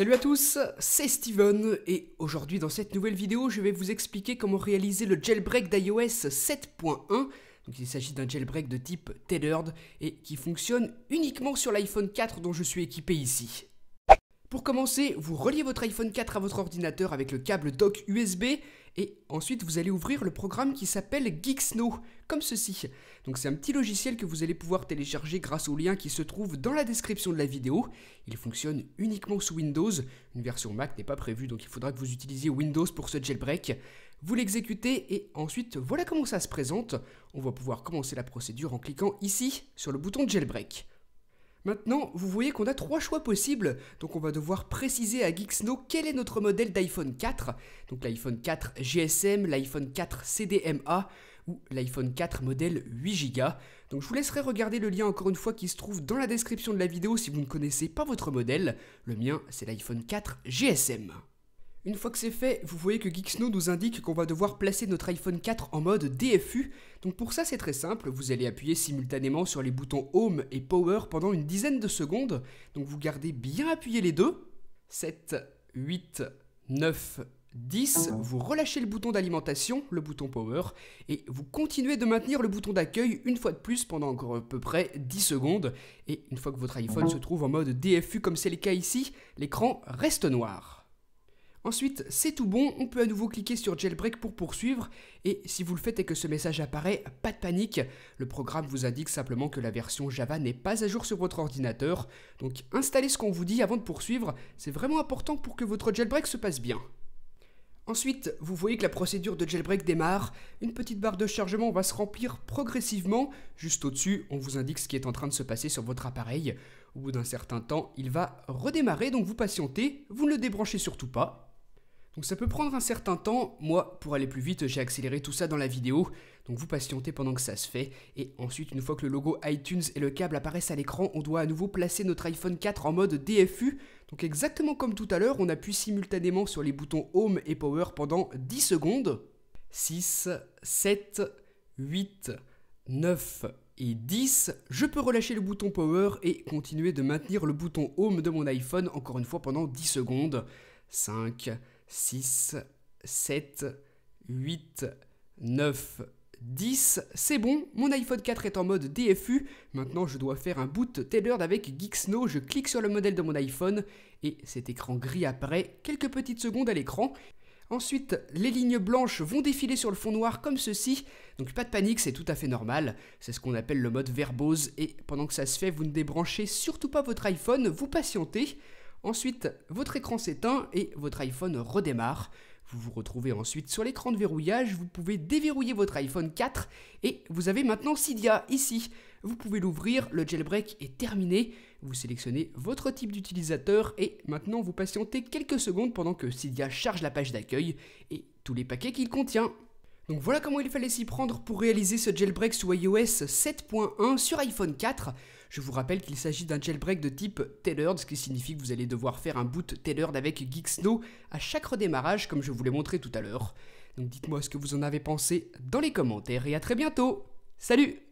Salut à tous, c'est Steven et aujourd'hui dans cette nouvelle vidéo je vais vous expliquer comment réaliser le jailbreak d'iOS 7.1. Donc il s'agit d'un jailbreak de type tethered et qui fonctionne uniquement sur l'iPhone 4 dont je suis équipé ici. Pour commencer, vous reliez votre iPhone 4 à votre ordinateur avec le câble dock USB et ensuite vous allez ouvrir le programme qui s'appelle Geeksnow, comme ceci. Donc c'est un petit logiciel que vous allez pouvoir télécharger grâce au lien qui se trouve dans la description de la vidéo. Il fonctionne uniquement sous Windows, une version Mac n'est pas prévue donc il faudra que vous utilisiez Windows pour ce jailbreak. Vous l'exécutez et ensuite voilà comment ça se présente. On va pouvoir commencer la procédure en cliquant ici sur le bouton de jailbreak. Maintenant, vous voyez qu'on a trois choix possibles, donc on va devoir préciser à Geeksnow quel est notre modèle d'iPhone 4, donc l'iPhone 4 GSM, l'iPhone 4 CDMA ou l'iPhone 4 modèle 8Go. Donc je vous laisserai regarder le lien encore une fois qui se trouve dans la description de la vidéo si vous ne connaissez pas votre modèle. Le mien, c'est l'iPhone 4 GSM. Une fois que c'est fait, vous voyez que Geeksnow nous indique qu'on va devoir placer notre iPhone 4 en mode DFU. Donc pour ça c'est très simple, vous allez appuyer simultanément sur les boutons Home et Power pendant une dizaine de secondes. Donc vous gardez bien appuyé les deux. 7, 8, 9, 10. Vous relâchez le bouton d'alimentation, le bouton Power, et vous continuez de maintenir le bouton d'accueil une fois de plus pendant encore à peu près 10 secondes. Et une fois que votre iPhone se trouve en mode DFU comme c'est le cas ici, l'écran reste noir. Ensuite, c'est tout bon, on peut à nouveau cliquer sur Jailbreak pour poursuivre, et si vous le faites et que ce message apparaît, pas de panique, le programme vous indique simplement que la version Java n'est pas à jour sur votre ordinateur, donc installez ce qu'on vous dit avant de poursuivre, c'est vraiment important pour que votre jailbreak se passe bien. Ensuite, vous voyez que la procédure de jailbreak démarre, une petite barre de chargement va se remplir progressivement, juste au-dessus, on vous indique ce qui est en train de se passer sur votre appareil. Au bout d'un certain temps, il va redémarrer, donc vous patientez, vous ne le débranchez surtout pas. Donc ça peut prendre un certain temps, moi pour aller plus vite j'ai accéléré tout ça dans la vidéo, donc vous patientez pendant que ça se fait, et ensuite une fois que le logo iTunes et le câble apparaissent à l'écran, on doit à nouveau placer notre iPhone 4 en mode DFU, donc exactement comme tout à l'heure, on appuie simultanément sur les boutons Home et Power pendant 10 secondes. 6, 7, 8, 9 et 10, je peux relâcher le bouton Power et continuer de maintenir le bouton Home de mon iPhone encore une fois pendant 10 secondes. 5, 6, 7, 8, 9, 10, c'est bon, mon iPhone 4 est en mode DFU, maintenant je dois faire un boot tethered avec Geeksnow, je clique sur le modèle de mon iPhone et cet écran gris apparaît quelques petites secondes à l'écran. Ensuite, les lignes blanches vont défiler sur le fond noir comme ceci, donc pas de panique, c'est tout à fait normal, c'est ce qu'on appelle le mode verbose et pendant que ça se fait, vous ne débranchez surtout pas votre iPhone, vous patientez. Ensuite, votre écran s'éteint et votre iPhone redémarre. Vous vous retrouvez ensuite sur l'écran de verrouillage, vous pouvez déverrouiller votre iPhone 4 et vous avez maintenant Cydia ici. Vous pouvez l'ouvrir, le jailbreak est terminé, vous sélectionnez votre type d'utilisateur et maintenant vous patientez quelques secondes pendant que Cydia charge la page d'accueil et tous les paquets qu'il contient. Donc voilà comment il fallait s'y prendre pour réaliser ce jailbreak sous iOS 7.1 sur iPhone 4. Je vous rappelle qu'il s'agit d'un jailbreak de type tethered, ce qui signifie que vous allez devoir faire un boot tethered avec Geeksnow à chaque redémarrage comme je vous l'ai montré tout à l'heure. Donc dites-moi ce que vous en avez pensé dans les commentaires et à très bientôt. Salut!